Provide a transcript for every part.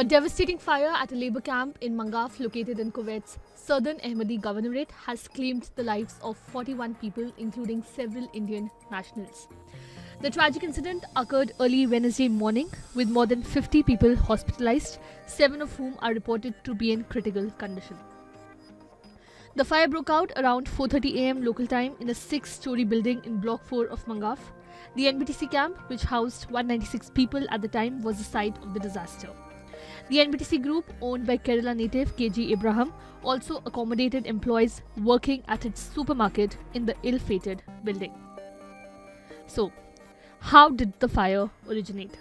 A devastating fire at a labor camp in Mangaf, located in Kuwait's southern Ahmadi Governorate, has claimed the lives of 41 people, including several Indian nationals. The tragic incident occurred early Wednesday morning, with more than 50 people hospitalized, 7 of whom are reported to be in critical condition. The fire broke out around 4:30 am local time in a 6-story building in Block 4 of Mangaf. The NBTC camp, which housed 196 people at the time, was the site of the disaster. The NBTC group, owned by Kerala native KG Abraham, also accommodated employees working at its supermarket in the ill-fated building. So, how did the fire originate?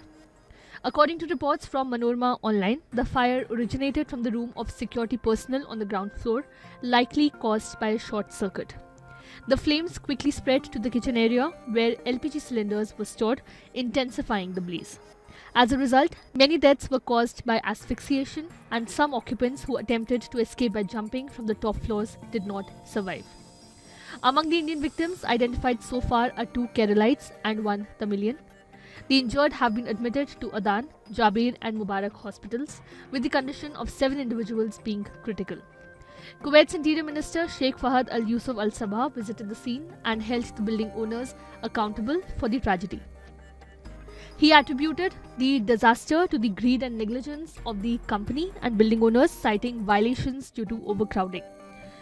According to reports from Manorama Online, the fire originated from the room of security personnel on the ground floor, likely caused by a short circuit. The flames quickly spread to the kitchen area where LPG cylinders were stored, intensifying the blaze. As a result, many deaths were caused by asphyxiation, and some occupants who attempted to escape by jumping from the top floors did not survive. Among the Indian victims identified so far are 2 Keralites and 1 Tamilian. The injured have been admitted to Adan, Jabir and Mubarak hospitals, with the condition of 7 individuals being critical. Kuwait's Interior Minister Sheikh Fahad Al Yusuf Al Sabah visited the scene and held the building owners accountable for the tragedy. He attributed the disaster to the greed and negligence of the company and building owners, citing violations due to overcrowding.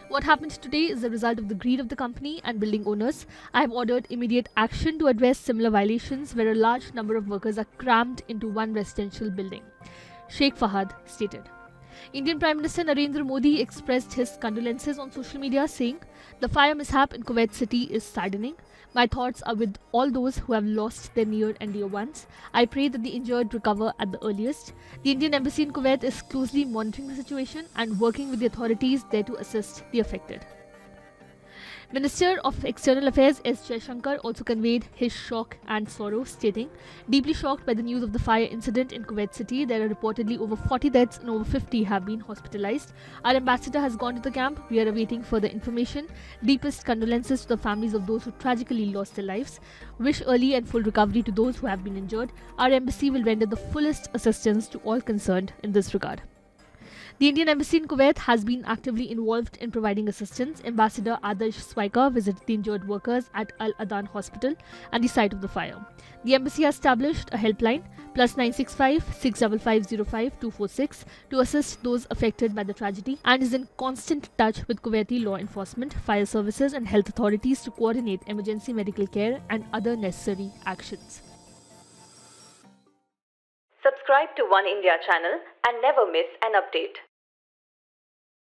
What happened today is the result of the greed of the company and building owners. I have ordered immediate action to address similar violations where a large number of workers are crammed into one residential building, Sheikh Fahad stated. Indian Prime Minister Narendra Modi expressed his condolences on social media, saying, "The fire mishap in Kuwait City is saddening. My thoughts are with all those who have lost their near and dear ones. I pray that the injured recover at the earliest." The Indian Embassy in Kuwait is closely monitoring the situation and working with the authorities there to assist the affected. Minister of External Affairs S. Jaishankar also conveyed his shock and sorrow, stating, "Deeply shocked by the news of the fire incident in Kuwait City. There are reportedly over 40 deaths and over 50 have been hospitalized. Our ambassador has gone to the camp. We are awaiting further information. Deepest condolences to the families of those who tragically lost their lives. Wish early and full recovery to those who have been injured. Our embassy will render the fullest assistance to all concerned in this regard." The Indian Embassy in Kuwait has been actively involved in providing assistance. Ambassador Adarsh Swaikar visited the injured workers at Al Adan Hospital and the site of the fire. The embassy has established a helpline +965 655 246 to assist those affected by the tragedy and is in constant touch with Kuwaiti law enforcement, fire services and health authorities to coordinate emergency medical care and other necessary actions. Subscribe to One India channel and never miss an update.